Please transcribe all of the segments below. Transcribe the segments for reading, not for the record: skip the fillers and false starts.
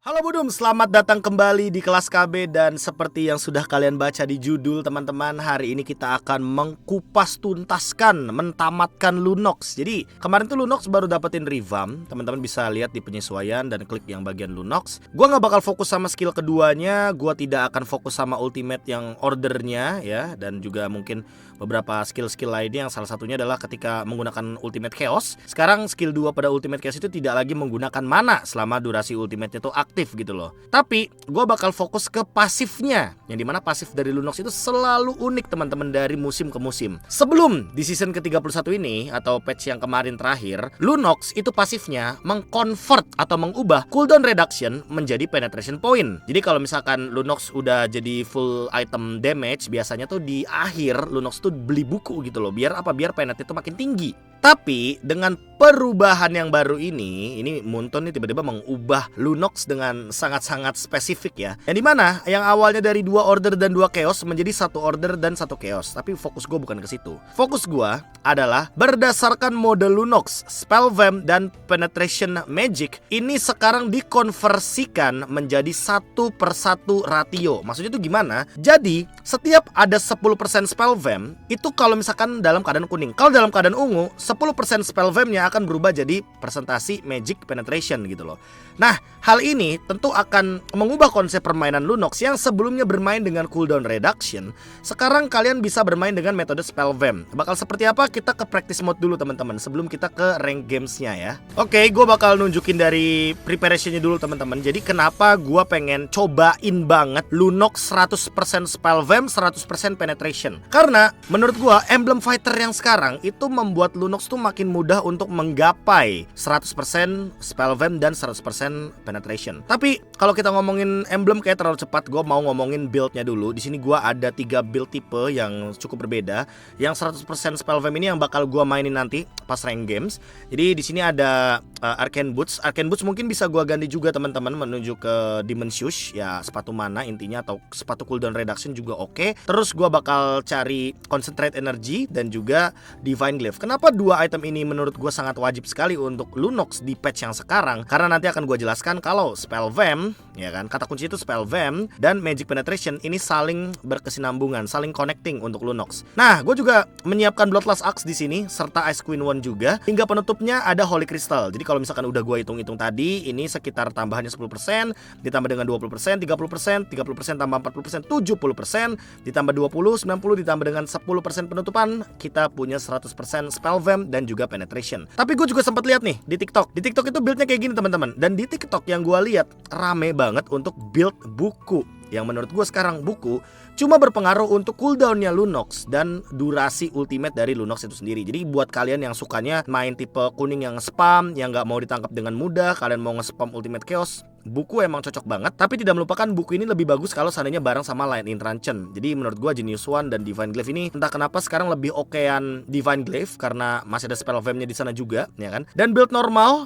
Halo Budum, selamat datang kembali di kelas KB. Dan seperti yang sudah kalian baca di judul teman-teman, hari ini kita akan mengkupas tuntaskan, mentamatkan Lunox. Jadi kemarin tuh Lunox baru dapetin revamp. Teman-teman bisa lihat di penyesuaian dan klik yang bagian Lunox. Gua gak bakal fokus sama skill keduanya. Gua tidak akan fokus sama ultimate yang ordernya ya. Dan juga mungkin beberapa skill-skill lainnya, yang salah satunya adalah ketika menggunakan ultimate chaos. Sekarang skill 2 pada ultimate chaos itu tidak lagi menggunakan mana selama durasi ultimate itu aktif gitu loh. Tapi gue bakal fokus ke pasifnya, yang dimana pasif dari Lunox itu selalu unik teman-teman dari musim ke musim. Sebelum di season ke-31 ini atau patch yang kemarin terakhir, Lunox itu pasifnya mengconvert atau mengubah cooldown reduction menjadi penetration point. Jadi kalau misalkan Lunox udah jadi full item damage, biasanya tuh di akhir Lunox tuh beli buku gitu loh. Biar apa? Biar penet itu makin tinggi. Tapi dengan perubahan yang baru ini Moonton nih tiba-tiba mengubah Lunox dengan sangat-sangat spesifik ya. Yang dimana yang awalnya dari 2 order dan 2 chaos menjadi 1 order dan 1 chaos. Tapi fokus gue bukan ke situ. Fokus gue adalah berdasarkan mode Lunox, Spell Vamp dan Penetration Magic ini sekarang dikonversikan menjadi 1/1 ratio. Maksudnya itu gimana? Jadi setiap ada 10% Spell Vamp itu kalau misalkan dalam keadaan kuning. Kalau dalam keadaan ungu 10% spell vamp-nya akan berubah jadi presentasi magic penetration gitu loh. Nah, hal ini tentu akan mengubah konsep permainan Lunox yang sebelumnya bermain dengan cooldown reduction. Sekarang kalian bisa bermain dengan metode spell vamp. Bakal seperti apa? Kita ke practice mode dulu teman-teman sebelum kita ke rank games-nya ya. Oke, gue bakal nunjukin dari preparation-nya dulu teman-teman. Jadi kenapa gue pengen cobain banget Lunox 100% spell vamp, 100% penetration. Karena menurut gue emblem fighter yang sekarang itu membuat Lunox tuh makin mudah untuk menggapai 100% spell vamp dan 100% penetration. Tapi kalau kita ngomongin emblem kayak terlalu cepat, gue mau ngomongin build-nya dulu. Di sini gue ada 3 build tipe yang cukup berbeda. Yang 100% spell vamp ini yang bakal gue mainin nanti pas rank games. Jadi di sini ada Arcane Boots. Arcane Boots mungkin bisa gue ganti juga teman-teman menuju ke Demon Shoes ya, sepatu mana intinya, atau sepatu cooldown reduction juga oke. Terus gue bakal cari Concentrate Energy dan juga Divine Glaive. Kenapa 2 item ini menurut gue sangat wajib sekali untuk Lunox di patch yang sekarang? Karena nanti akan gue jelaskan kalau Spell Vamp ya kan, kata kunci itu Spell Vamp dan Magic Penetration ini saling berkesinambungan, saling connecting untuk Lunox. Nah, gue juga menyiapkan Bloodlust Axe di sini serta Ice Queen Wand juga. Hingga penutupnya ada Holy Crystal. Jadi kalau misalkan udah gue hitung-hitung tadi, ini sekitar tambahannya 10%, ditambah dengan 20%, 30%, 30% tambah 40%, 70%, ditambah 20, 90, ditambah dengan 10% penutupan, kita punya 100% Spell Vamp dan juga Penetration. Tapi gue juga sempat lihat nih di TikTok. Di TikTok itu buildnya kayak gini teman-teman. Dan di TikTok yang gue lihat rame banget untuk build buku. Yang menurut gue sekarang buku cuma berpengaruh untuk cooldownnya Lunox dan durasi ultimate dari Lunox itu sendiri. Jadi buat kalian yang sukanya main tipe kuning yang spam, yang gak mau ditangkap dengan mudah, kalian mau nge-spam ultimate chaos, buku emang cocok banget. Tapi tidak melupakan buku ini lebih bagus kalau seandainya bareng sama Light Intranchen. Jadi menurut gua Genius One dan Divine Glaive ini entah kenapa sekarang lebih okean Divine Glaive karena masih ada spell vamp-nya di sana juga, ya kan? Dan build normal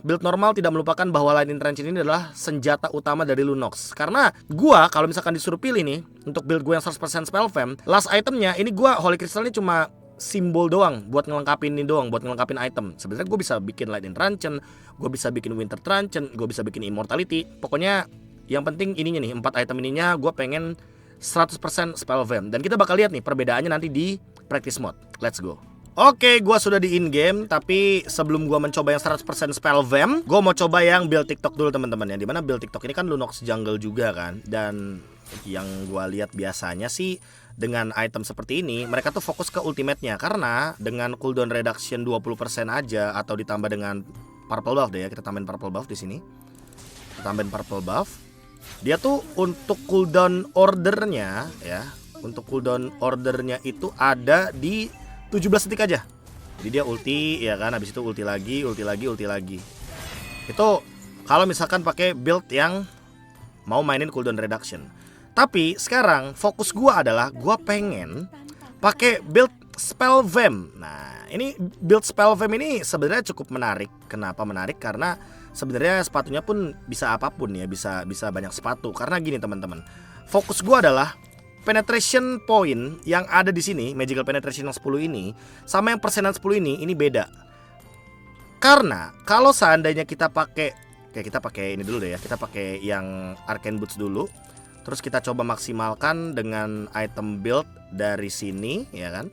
tidak melupakan bahwa Light Intranchen ini adalah senjata utama dari Lunox. Karena gua kalau misalkan disuruh pilih nih untuk build gua yang 100% spell vamp, last itemnya ini gua Holy Crystal ini cuma simbol doang buat ngelengkapin ini doang, buat ngelengkapin item. Sebenarnya gue bisa bikin Light Intranchen, gue bisa bikin Winter Truncheon, gue bisa bikin Immortality. Pokoknya yang penting ininya nih, 4 item ininya gue pengen 100% spell vamp. Dan kita bakal lihat nih perbedaannya nanti di practice mode. Let's go. Oke, gue sudah di in game. Tapi sebelum gue mencoba yang 100% spell vamp, gue mau coba yang build TikTok dulu teman-teman. Yang dimana build TikTok ini kan Lunox jungle juga kan. Dan yang gue lihat biasanya sih dengan item seperti ini mereka tuh fokus ke ultimate-nya. Karena dengan cooldown reduction 20% aja atau ditambah dengan purple buff deh ya, kita tambahin purple buff di sini. Kita tambahin purple buff. Dia tuh untuk cooldown ordernya ya, untuk cooldown ordernya itu ada di 17 detik aja. Jadi dia ulti ya kan, habis itu ulti lagi, ulti lagi, ulti lagi. Itu kalau misalkan pakai build yang mau mainin cooldown reduction. Tapi sekarang fokus gua adalah gua pengen pakai build spell vamp. Nah, ini build spell vamp ini sebenarnya cukup menarik. Kenapa menarik? Karena sebenarnya sepatunya pun bisa apapun ya, bisa banyak sepatu. Karena gini teman-teman, fokus gua adalah penetration point yang ada di sini, magical penetration yang 10 ini sama yang persenan 10 ini beda. Karena kalau seandainya kita pakai Oke, kita pakai ini dulu deh ya. Kita pakai yang Arcane Boots dulu. Terus kita coba maksimalkan dengan item build dari sini, ya kan?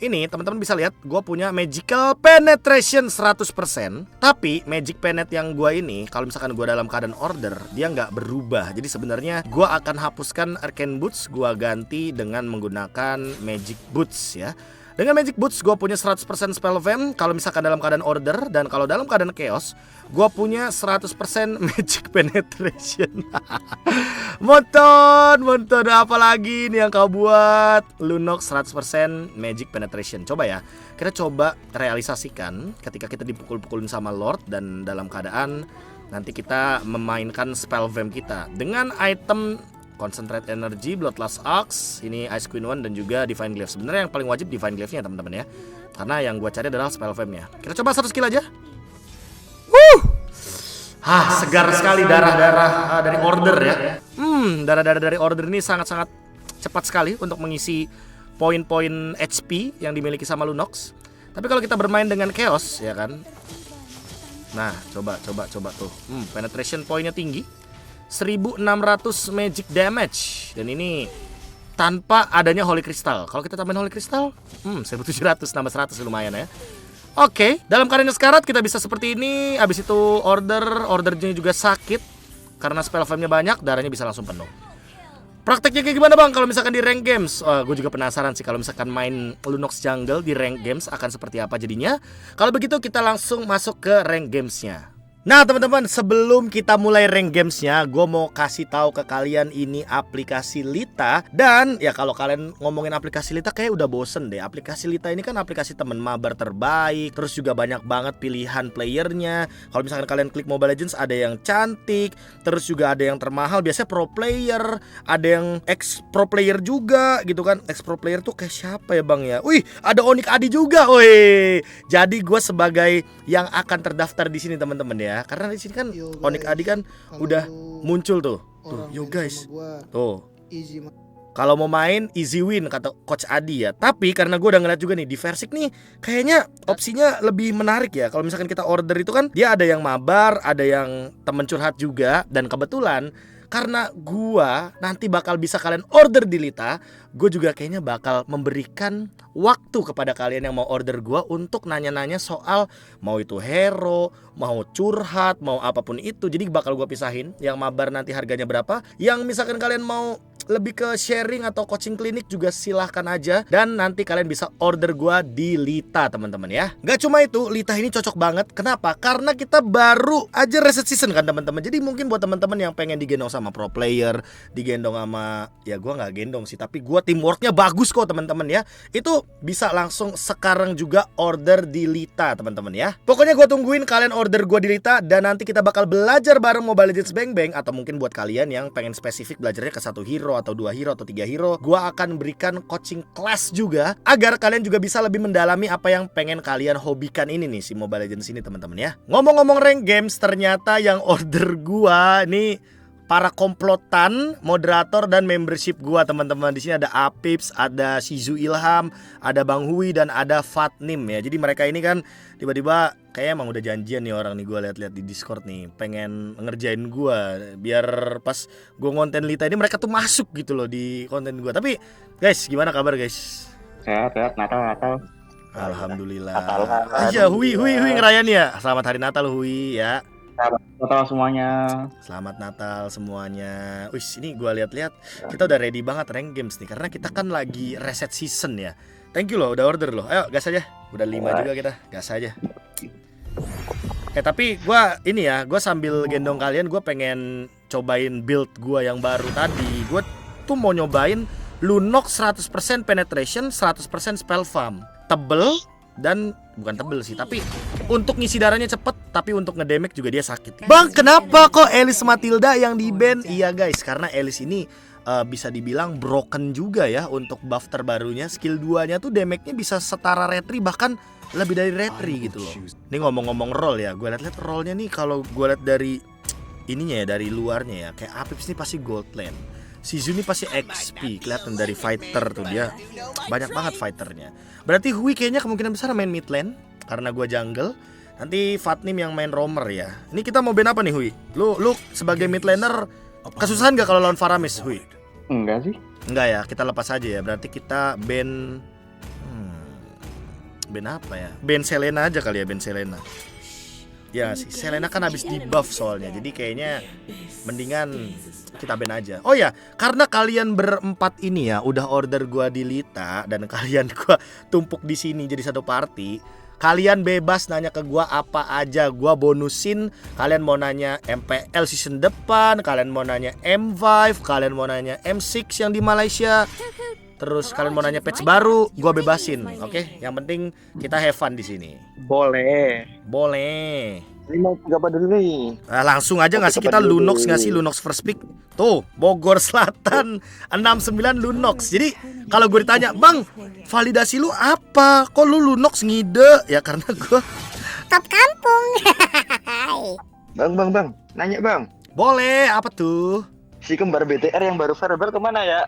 Ini teman-teman bisa lihat, gue punya Magical Penetration 100%. Tapi Magic Penet yang gue ini, kalau misalkan gue dalam keadaan order, dia nggak berubah. Jadi sebenarnya gue akan hapuskan Arcane Boots, gue ganti dengan menggunakan Magic Boots ya. Dengan Magic Boots gue punya 100% spell vamp kalau misalkan dalam keadaan order. Dan kalau dalam keadaan chaos, gue punya 100% Magic Penetration. Monton apa lagi nih yang kau buat? Lunox 100% Magic Penetration. Coba ya, kita coba realisasikan ketika kita dipukul-pukulin sama Lord. Dan dalam keadaan nanti kita memainkan spell vamp kita dengan item Concentrate Energy, Bloodlust Axe, ini Ice Queen One dan juga Divine Glaive. Sebenarnya yang paling wajib Divine Glaive-nya teman-teman ya. Karena yang gua cari adalah spell vamp-nya. Kita coba 100 skill aja. Segar sekali darah-darah dari order ya. Darah-darah dari order ini sangat-sangat cepat sekali untuk mengisi poin-poin HP yang dimiliki sama Lunox. Tapi kalau kita bermain dengan Chaos ya kan. Nah, coba tuh. Penetration poinnya tinggi. 1600 magic damage. Dan ini tanpa adanya Holy Crystal. Kalau kita tambahin Holy Crystal 1700 tambah 100 lumayan ya. Oke, dalam keadaan sekarat kita bisa seperti ini. Habis itu ordernya juga sakit karena spell vamp-nya banyak, darahnya bisa langsung penuh. Prakteknya kayak gimana bang kalau misalkan di rank games? Gue juga penasaran sih kalau misalkan main Lunox Jungle di rank games akan seperti apa jadinya. Kalau begitu kita langsung masuk ke rank gamesnya. Nah teman-teman, sebelum kita mulai rank gamesnya, gue mau kasih tahu ke kalian ini aplikasi Lita. Dan ya kalau kalian ngomongin aplikasi Lita kayak udah bosen deh. Aplikasi Lita ini kan aplikasi temen mabar terbaik. Terus juga banyak banget pilihan playernya. Kalau misalkan kalian klik Mobile Legends ada yang cantik, terus juga ada yang termahal. Biasanya pro player, ada yang ex pro player juga gitu kan. Ex pro player tuh kayak siapa ya bang ya? Wih, ada Onyx Adi juga. Wih, jadi gue sebagai yang akan terdaftar di sini teman-teman ya. Karena di sini kan Onyx Adi kan udah muncul tuh. Tuh, yo guys. Tuh. Kalau mau main easy win kata Coach Adi ya. Tapi karena gue udah ngeliat juga nih di Versik nih kayaknya opsinya lebih menarik ya. Kalau misalkan kita order itu kan dia ada yang mabar, ada yang temen curhat juga. Dan kebetulan karena gua nanti bakal bisa kalian order di Lita, gue juga kayaknya bakal memberikan waktu kepada kalian yang mau order gua untuk nanya-nanya soal mau itu hero, mau curhat, mau apapun itu. Jadi bakal gua pisahin yang mabar nanti harganya berapa. Yang misalkan kalian mau lebih ke sharing atau coaching klinik juga silahkan aja. Dan nanti kalian bisa order gua di Lita teman-teman ya. Gak cuma itu, Lita ini cocok banget. Kenapa? Karena kita baru aja reset season kan teman-teman. Jadi mungkin buat teman-teman yang pengen digendong sama pro player, digendong sama, ya gua gak gendong sih, tapi gua teamworknya bagus kok teman-teman ya. Itu bisa langsung sekarang juga order di Lita teman-teman ya. Pokoknya gua tungguin kalian order gua di Lita. Dan nanti kita bakal belajar bareng Mobile Legends Bang Bang. Atau mungkin buat kalian yang pengen spesifik belajarnya ke satu hero atau 2 hero atau 3 hero, gua akan berikan coaching class juga agar kalian juga bisa lebih mendalami apa yang pengen kalian hobikan ini nih, si Mobile Legends ini teman-teman ya. Ngomong-ngomong rank games, ternyata yang order gua nih para komplotan, moderator dan membership gua teman-teman. Di sini ada Apips, ada Shizu Ilham, ada Bang Hui dan ada Fatnim ya. Jadi mereka ini kan tiba-tiba kayaknya emang udah janjian nih orang nih, gua lihat-lihat di Discord nih, pengen ngerjain gua biar pas gua ngonten Lita ini mereka tuh masuk gitu loh di konten gua. Tapi guys, gimana kabar guys? Sehat, Natal. Alhamdulillah. Natal. Iya, Hui ngerayain ya. Selamat hari Natal Hui ya. Natal semuanya. Selamat Natal semuanya. Wih, ini gue lihat-lihat kita udah ready banget rank games nih karena kita kan lagi reset season ya. Thank you loh, udah order loh. Ayo gas aja. Udah 5 juga kita, gas aja. Tapi gue ini ya, gue sambil gendong kalian, gue pengen cobain build gue yang baru tadi. Gue tuh mau nyobain Lunox 100% penetration, 100% spell farm. Tebel dan bukan tebel sih, tapi untuk ngisi darahnya cepet, tapi untuk ngedamage juga dia sakit. Bang, kenapa kok Alice Matilda yang di ban? Iya guys, karena Alice ini bisa dibilang broken juga ya untuk buff terbarunya. Skill 2-nya tuh damage-nya bisa setara retri, bahkan lebih dari retri gitu loh. Ini ngomong-ngomong roll ya, gue liat-liat rollnya nih kalau gue liat dari ininya ya, dari luarnya ya, kayak Apips nih pasti gold lane. Shizu ini pasti XP, kelihatan dari fighter tuh dia banyak banget fighternya. Berarti Hui kayaknya kemungkinan besar main mid lane karena gua jungle. Nanti Fatnim yang main roamer ya. Ini kita mau ban apa nih Hui? Lu sebagai mid laner kesusahan gak kalau lawan Faramis Hui? Enggak sih. Enggak ya, kita lepas aja ya. Berarti kita ban ban apa ya? Ban Selena aja kali ya, ban Selena. Ya sih, Selena kan habis di buff soalnya. Jadi kayaknya mendingan kita ban aja. Oh ya, karena kalian berempat ini ya udah order gua di Lita dan kalian gua tumpuk di sini jadi satu party. Kalian bebas nanya ke gua apa aja, gua bonusin. Kalian mau nanya MPL season depan, kalian mau nanya M5, kalian mau nanya M6 yang di Malaysia. Terus kalian mau nanya patch baru, gua bebasin, oke? Yang penting kita have fun di sini. Boleh. Boleh. Ini mau apa dulu nih? Nah, langsung aja ngasih kita Lunox nggak sih, Lunox first pick. Tuh, Bogor Selatan 69 Lunox. Jadi kalau gue ditanya, "Bang, validasi lu apa? Kok lu Lunox ngide?" Ya karena gue Top kampung. Bang, nanya bang. boleh, apa tuh? Si kembar BTR yang baru verbal kemana ya?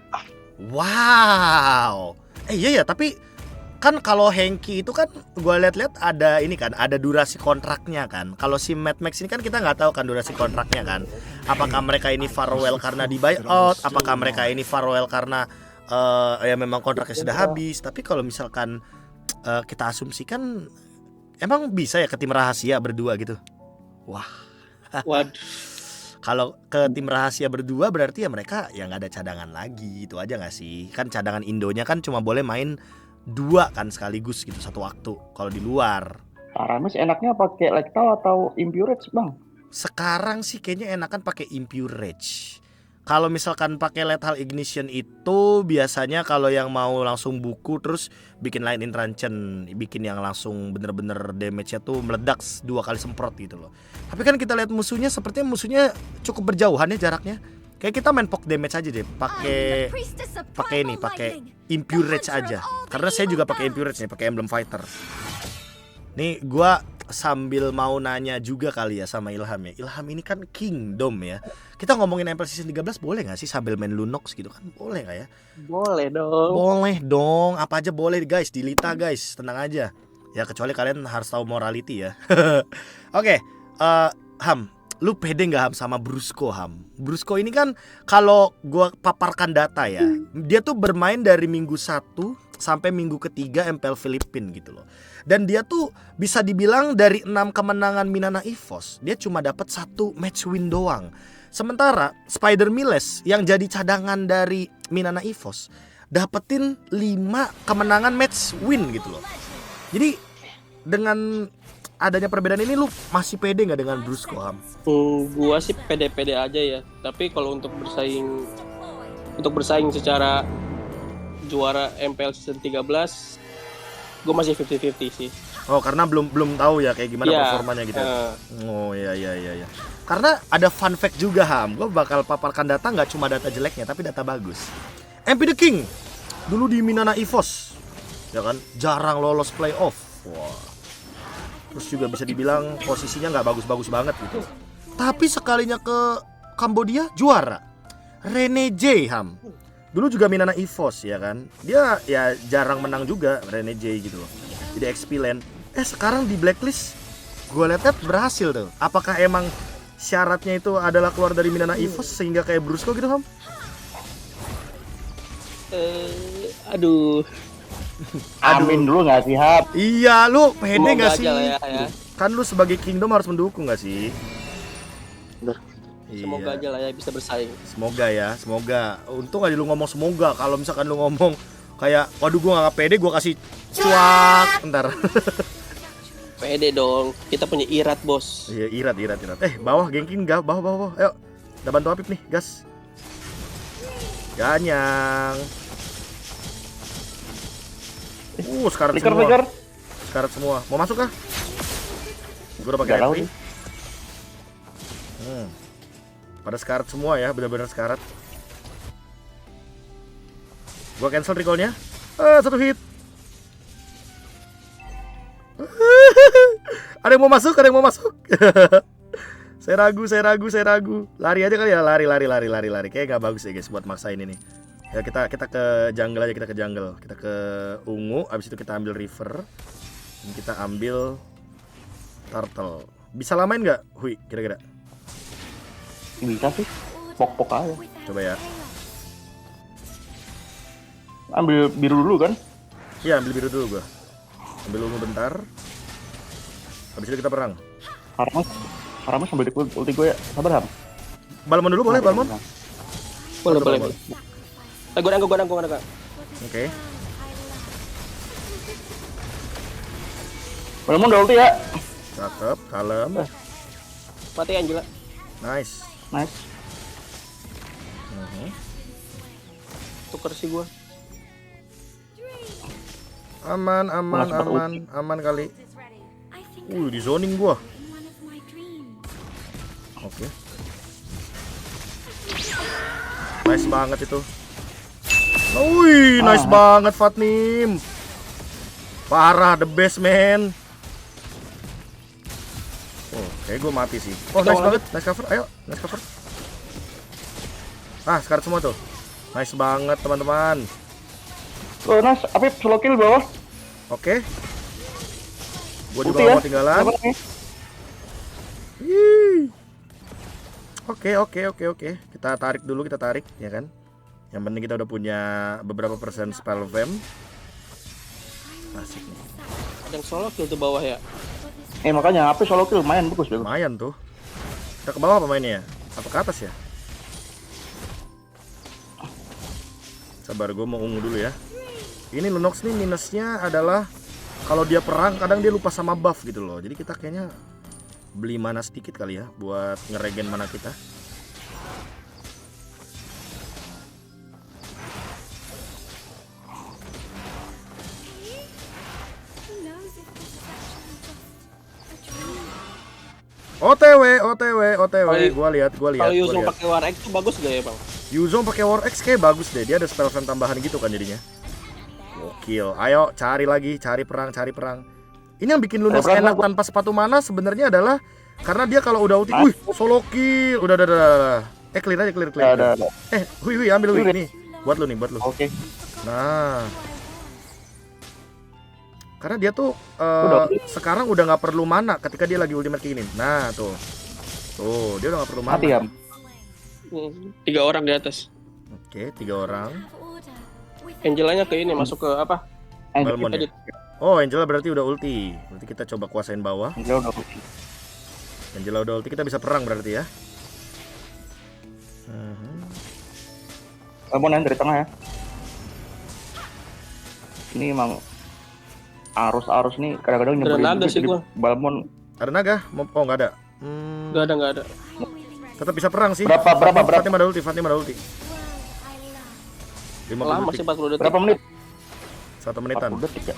Wow. Iya ya, tapi kan kalau Hengki itu kan gue lihat-lihat ada ini kan, ada durasi kontraknya kan. Kalau si Mad Max ini kan kita nggak tahu kan durasi kontraknya kan. Apakah mereka ini farewell karena di buyout? Apakah mereka ini farewell karena ya memang kontraknya sudah habis? Tapi kalau misalkan kita asumsikan emang bisa ya ke tim rahasia berdua gitu. Wah. Waduh. Kalau ke tim rahasia berdua berarti ya mereka ya nggak ada cadangan lagi, itu aja nggak sih? Kan cadangan Indonya kan cuma boleh main 2 kan sekaligus gitu satu waktu. Kalau di luar Faramis enaknya pakai Lethal atau Impurage bang? sekarang sih kayaknya enakan pakai Impure Rage. Kalau misalkan pakai Lethal Ignition itu biasanya kalau yang mau langsung buku terus bikin Line Intranchen, bikin yang langsung bener-bener damage-nya tuh meledak 2 kali semprot gitu loh. Tapi kan kita lihat musuhnya sepertinya musuhnya cukup berjauhan ya jaraknya. Kayak kita main poke damage aja deh, pakai ini, pakai Impure Rage aja. Karena saya juga pakai Impure Rage nih, pakai Emblem Fighter. Nih gua sambil mau nanya juga kali ya sama Ilham ya. Ilham ini kan Kingdom ya. Kita ngomongin MPL Season 13 boleh gak sih sambil main Lunox gitu kan? Boleh gak ya? Boleh dong. Boleh dong, apa aja boleh guys, di Lita guys, tenang aja. Ya kecuali kalian harus tahu morality ya. Oke, Ham, lu pede gak Ham sama Brusco Ham? Brusco ini kan kalau gua paparkan data ya, dia tuh bermain dari minggu 1 sampai minggu ketiga MPL Filipin gitu loh. Dan dia tuh bisa dibilang dari 6 kemenangan Minana EVOS, dia cuma dapat 1 match win doang. Sementara Spider Miles yang jadi cadangan dari Minana EVOS dapetin 5 kemenangan match win gitu loh. Jadi dengan adanya perbedaan ini lu masih pede nggak dengan Brusco Ham? Gua sih pede-pede aja ya. Tapi kalau untuk bersaing secara juara MPL season 13, gue masih 50-50 sih. Oh, karena belum tahu ya kayak gimana performanya gitu. Oh iya. Karena ada fun fact juga Ham. Gue bakal paparkan data nggak cuma data jeleknya tapi data bagus. MP The King dulu di Minana EVOS ya kan jarang lolos playoff. Wah. Terus juga bisa dibilang posisinya nggak bagus-bagus banget gitu. Tapi sekalinya ke Kambodia juara. Rene J Ham. Dulu juga Minana EVOS ya kan. Dia ya jarang menang juga Rene J gitu loh. Jadi XP lane. Sekarang di blacklist gue liat berhasil tuh. Apakah emang syaratnya itu adalah keluar dari Minana EVOS sehingga kayak Brusco gitu Ham? Aduh. Amin dulu nggak sih Hap? Iya, lu pede Semoga nggak aja sih? lah ya. Kan lu sebagai Kingdom harus mendukung nggak sih? Semoga aja lah ya bisa bersaing. Semoga ya, semoga. Untung aja lu ngomong semoga. Kalau misalkan lu ngomong kayak, waduh gua gak pede, gua kasih cuak. Ntar. Pede dong. Kita punya irat, bos. Iya, irat. Bawah gengkin gak? Bawah. Ayo, kita bantu Apip nih, gas. Ganyang. Sekarat semua. Sekarat semua. Mau masuk kah? Gua udah pakai Galau entry. Pada sekarat semua ya, benar-benar sekarat. Gua cancel recall-nya. 1 hit. Ada yang mau masuk. Saya ragu. Lari aja kali ya, lari. Kayak gak bagus ya guys buat maksain ini. Ya kita ke jungle aja, Kita ke ungu, abis itu kita ambil river. Dan kita ambil Turtle. Bisa lamain nggak, Hui, kira-kira? Bisa sih. Pok-pok aja. Coba ya. Ambil biru dulu kan? Iya, ambil biru dulu gua. Ambil ungu bentar. Habis itu kita perang. Haramus sambil di ulti gue ya. Sabar Ham. Balmon dulu boleh, Balmon? Boleh. Gue nanggung. Oke. Balmon udah ulti ya. Cakep, kalem. Mati Angela. Nice. Nice. Tuker sih gue. Aman kali. Di zoning gua. Oke. Nice banget itu. Wih, nice banget Fatnim. Parah, the best man. Oh, kayak gue mati sih. Oh, nice banget, nice cover. Ayo, nice cover. Ah, sekarat semua tuh. Nice banget teman-teman. Oh, nice. Apip solo kill bawah. Oke. Gue di Ulti bawah ya. tinggalan. Sabar nih. Oke. Kita tarik dulu, ya kan. Yang penting kita udah punya beberapa persen spell fam. Asik nih. Yang solo kill tuh bawah ya. Makanya Apip solo kill lumayan bagus dulu. Lumayan tuh. Kita ke bawah apa mainnya? Apa ke atas ya? Sabar, gue mau ungu dulu ya. Ini Lunox nih minusnya adalah kalau dia perang kadang dia lupa sama buff gitu loh. Jadi kita kayaknya beli mana sedikit kali ya buat ngeregen mana kita. OTW. Gua lihat. Kalau Yuzong pakai War X itu bagus gak ya bang? Yuzong pakai War X kayak bagus deh. Dia ada spell fan tambahan gitu kan jadinya. Gokil. Ayo cari lagi, cari perang. Ini yang bikin Lunox enak tanpa sepatu mana sebenarnya adalah karena dia kalau udah ulti, wih, solo kill. Udah. Clear aja. Ada. Hui, ambil Hui ini. Buat lu. Oke. Nah. Karena dia tuh sekarang udah nggak perlu mana ketika dia lagi ultimate kayak gini. Nah, tuh. Tuh, dia udah nggak perlu mana. Mati Ham. 3 orang di atas. Oke, 3 orang. Angelanya ke ini masuk ke apa? Balmon ya? Oh, Angela berarti udah ulti. Berarti kita coba kuasain bawah. Angela udah ulti. Angela udah ulti, kita bisa perang berarti ya. Balmon dari tengah ya. Ini emang arus nih kadang-kadang Ada naga nyebelin sih gitu. gua. Balmon Ada naga? Oh, nggak ada. Nggak ada. Tetap bisa perang sih. Berapa? Fatim ada ulti. 50 Lama detik. sih 40 detik. berapa menit? 1 menitan. 40 detik ya.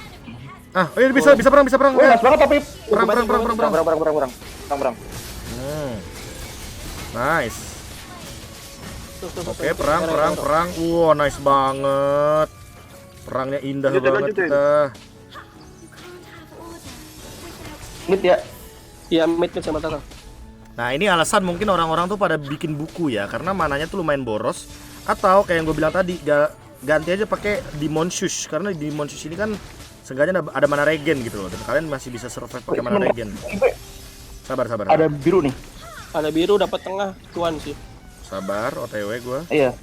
Oh iya bisa perang. Wah, nice banget Apip. Perang. Perang. Nice. Tuh, Oke, perang. Wow, nice banget. Perangnya indah banget kita. Mid ya. Iya mid sama Tata. Nah, ini alasan mungkin orang-orang tuh pada bikin buku ya, karena mananya tuh lumayan boros. Atau kayak yang gue bilang tadi, ganti aja pakai Demon Shush, karena di Demon Shush ini kan seenggaknya ada mana regen gitu loh, dan kalian masih bisa survive pakai mana regen. Sabar. Ada biru nih. Ada biru dapat tengah tuan sih. Sabar, OTW gue. Iya.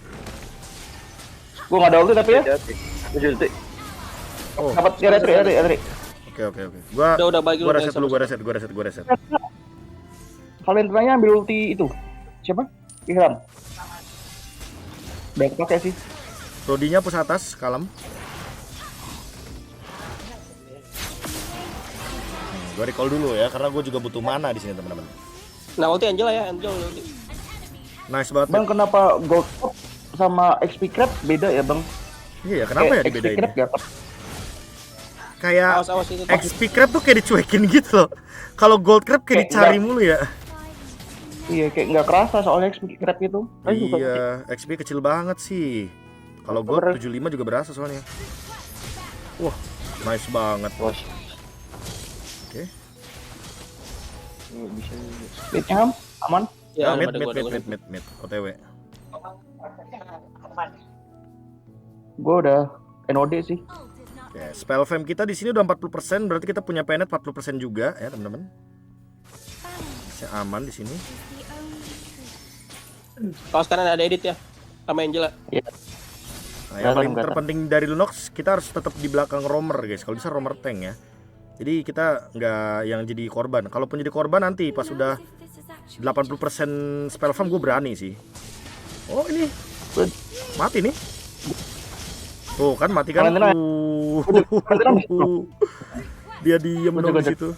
Gua nggak ada ulti tapi ya. Oh, Dapat ya retri. oke. Gua Udah bagi gua lu, reset sama-sama. dulu, gua reset. Valentinanya ambil ulti itu. Siapa? Ihram. Udah pakai sih. Rodinya push atas, kalem. Gua recall dulu ya, karena gua juga butuh mana di sini teman-teman. Nah ulti Angela ya, Angela ulti. Nice banget. Bang, kenapa gold Cup sama XP Crab beda ya, Bang? Iya, kenapa ya XP dibedain? Crab gak? Kayak Awas itu. XP crab tuh kayak dicuekin gitu loh. Kalau gold crab kayak dicari mulu ya. Iya, kayak nggak kerasa soalnya XP Crab itu. Iya, XP kecil banget sih. Kalau gold 75 juga berasa soalnya. Wah, nice banget. Oke. Midnya Ham, aman. Ya, ada mid. OTW. Gue udah NOD sih. Oke, spell fam kita di sini udah 40%, berarti kita punya penet 40% juga ya, teman-teman. harusnya aman di sini. Kalau sekarang ada edit ya sama Angela. Iya. Nah, yang paling Kelihatan. terpenting dari Lunox, kita harus tetap di belakang roamer guys. Kalau bisa roamer tank ya. Jadi kita nggak yang jadi korban. Kalaupun jadi korban nanti pas sudah 80% spell farm gue berani sih. Oh ini mati nih. Tuh kan mati kan. Valentina. Dia diem dong di situ.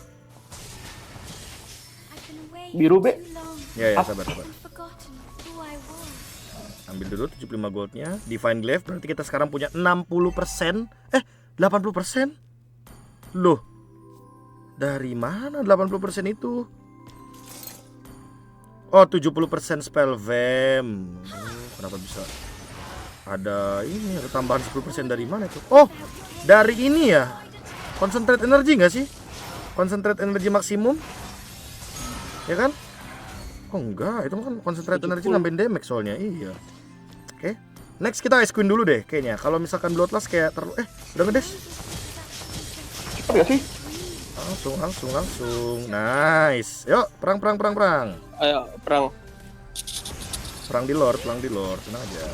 Biru, Be. Ya sabar. Ambil dulu 75 goldnya. Divine Glaive berarti kita sekarang punya 60%. 80%? Loh. Dari mana 80% itu? Oh 70% spell vamp. Kenapa bisa ada ini, ada tambahan 10% dari mana itu? Oh dari ini ya. Concentrate energy nggak sih? Concentrate energy maksimum. Ya kan? Oh enggak, itu kan concentrate energy nambahin damage soalnya. Iya. Oke. Next kita Ice Queen dulu deh kayaknya. Kalau misalkan Bloodlust kayak terlalu udah ngedes. Cepet gak sih? Langsung. Nice. Yuk, perang. Ayo perang. Perang di Lord. Tenang aja.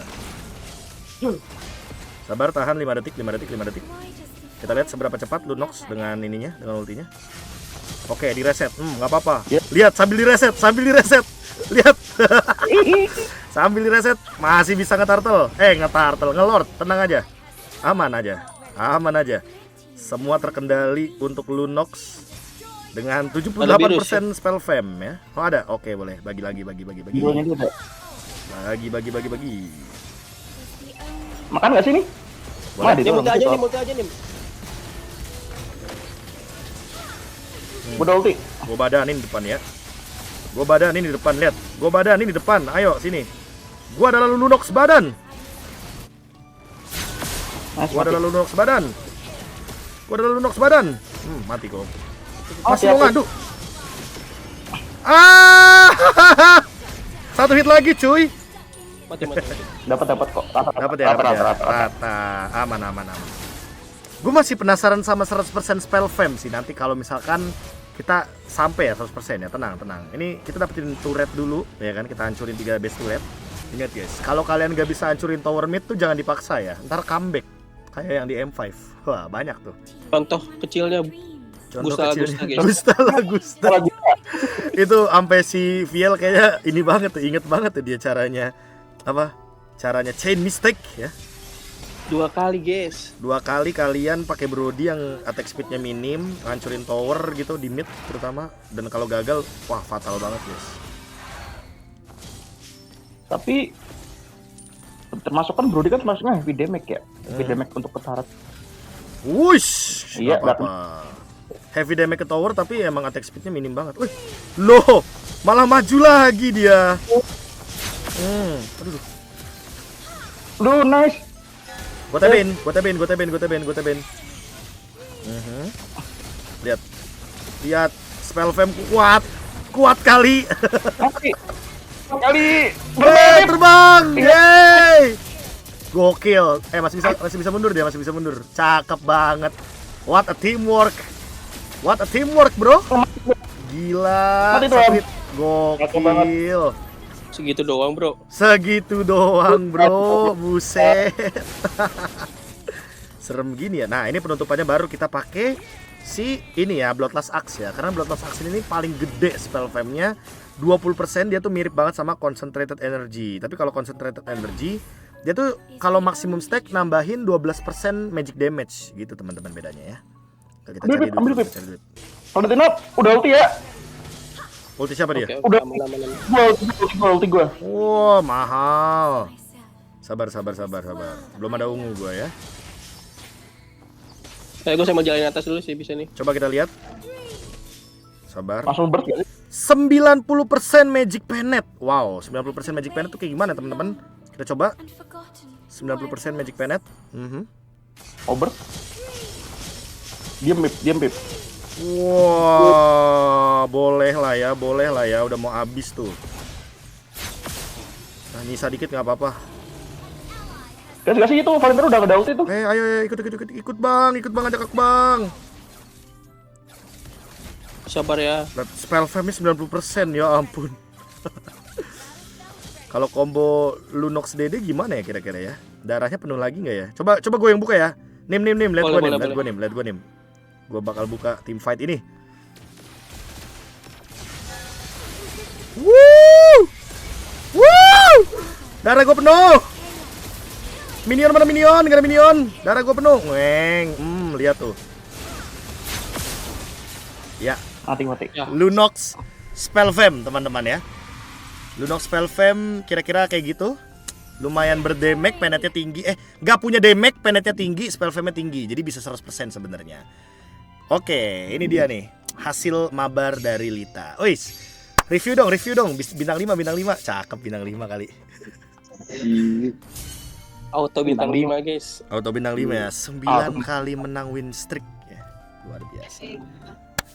Sabar, tahan 5 detik. Kita lihat seberapa cepat Lunox dengan ininya, dengan ultinya. Oke, di reset. Nggak apa-apa. Yep. Lihat sambil di reset. Lihat. Sambil di reset masih bisa nge-turtle. Nge-Lord. Tenang aja. Aman aja. Semua terkendali untuk Lunox dengan 78% spell fam ya. Oh ada. Oke, boleh. Bagi. Birunya itu ada. Bagi. Makan gak sih nih? Boleh. Di Nim dalam ulti aja situ. Nim, ulti aja Nim. Udah ulti. Gua badanin di depan, lihat. Gua badanin di depan. Ayo sini. Gua adalah Lunox badan. Nice, Gua mati. adalah Lunox badan. Mati kok. Masih Hati-hati. mau ngadu. Satu hit lagi, cuy. Mati. Dapat kok. Dapat ya. Rata. Aman. Gue masih penasaran sama 100% spell fam sih nanti kalau misalkan kita sampai ya 100% ya. Tenang. Ini kita dapetin turret dulu ya kan, kita hancurin 3 base turret. Ingat guys, kalau kalian gak bisa hancurin tower mid tuh jangan dipaksa ya. Ntar comeback kayak yang di M5. Wah, banyak tuh. Contoh kecilnya Contoh Gusta, kecilnya Gusta, Gusta. Itu sampai si Viel kayaknya ini banget tuh, inget banget tuh dia caranya chain mistake ya. 2 kali guys. 2 kali kalian pakai Brody yang attack speednya minim, hancurin tower gitu di mid terutama, dan kalau gagal wah fatal banget guys. Tapi termasuk kan Brody kan termasuknya heavy damage ya. Heavy damage untuk ketarat. Wush, Iya, nggak apa-apa. Heavy damage ke tower tapi emang attack speednya minim banget. Wih, loh, malah maju lagi dia. Aduh. Lu nice. Gue tebin. Lihat, spell fam kuat kali. Mati. Kali. Terbang. Yeay. Gokil. Masih bisa mundur dia, Cakep banget. What a teamwork, bro. Gila. Mati tuh, Om. Sweet. Gokil. Segitu doang, Bro. Buset. Serem gini ya. Nah, ini penutupannya baru kita pakai si ini ya, Bloodlust Axe ya. Karena Bloodlust Axe ini paling gede spell fam-nya. 20% dia tuh mirip banget sama Concentrated Energy. Tapi kalau Concentrated Energy dia tuh kalau maksimum stack nambahin 12% magic damage gitu teman-teman bedanya ya. Kita cari dulu. Ambil, Valentina udah ulti ya. Ulti siapa dia? Oke, Udah. aman. Gua ulti gua. Wah, mahal. Sabar. Belum ada ungu gua ya. Gue sama jalanin atas dulu sih bisa nih. Coba kita lihat. Sabar. Langsung burst ya. 90% magic penet. Wow, 90% magic penet tuh kayak gimana teman-teman? Kita coba. 90% magic penet. Over. Diam pip. Wah, boleh lah ya, udah mau habis tuh. Nah, nyisa dikit nggak apa-apa. Kasih itu Valentina udah ada ulti tuh. Ayo ikut bang, ajak aku bang. Sabar ya. Spell fame 90%, ya ampun. Kalau combo Lunox DD gimana ya kira-kira ya? Darahnya penuh lagi nggak ya? Coba gue yang buka ya. Nim, let gue nim. Gue bakal buka team fight ini. Woo! Woo! Darah gue penuh. Minion mana minion? Gak ada minion. Darah gue penuh. Weng. Lihat tuh. Ya. Mati. Ya. Lunox Spell Fame teman-teman ya. Lunox Spell Fame kira-kira kayak gitu. Lumayan berdamage, penetnya tinggi. Gak punya damage, penetnya tinggi, spell fame-nya tinggi. Jadi bisa 100% sebenarnya. Oke, ini dia nih hasil mabar dari Lita. Ois. Review dong. Bintang 5. Cakep bintang 5 kali. Auto bintang 5 guys. Auto bintang 5 ya. 9 kali menang win streak ya. Luar biasa.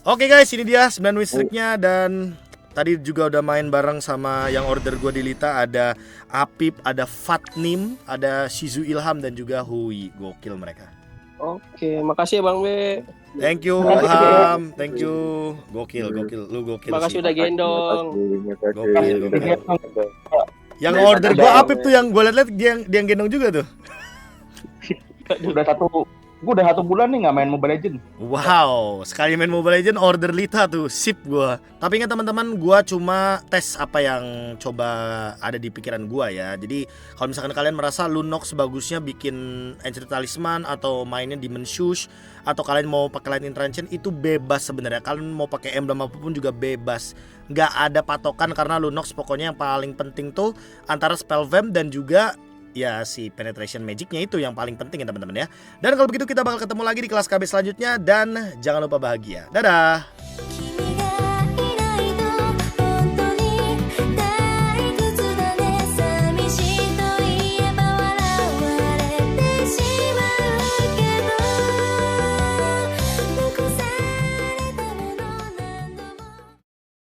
Oke guys, ini dia 9 win streaknya. Dan tadi juga udah main bareng sama yang order gue di Lita. Ada Apip, ada Fatnim, ada Shizu Ilham, dan juga Hui. Gokil mereka. Oke, makasih ya Bang B. Thank you Ilham, thank you. Gokil, lu gokil Makasih sih. udah gendong. Gokil. Yang order gue Apip tuh yang gue liat dia yang gendong juga tuh. Gue udah 1 bulan nih nggak main Mobile Legends. Wow, sekali main Mobile Legends order Lita tuh, sip gua. Tapi ingat teman-teman, gua cuma tes apa yang coba ada di pikiran gua ya. Jadi kalau misalkan kalian merasa Lunox bagusnya bikin Enchanted Talisman atau mainnya Demon Shoes, atau kalian mau pakai Lightning Transcend, itu bebas sebenarnya. Kalian mau pakai emblem apapun juga bebas. Nggak ada patokan karena Lunox pokoknya yang paling penting tuh antara Spell Vamp dan juga ya si penetration magicnya itu yang paling penting ya teman-teman ya. Dan kalau begitu kita bakal ketemu lagi di kelas KB selanjutnya. Dan jangan lupa bahagia. Dadah.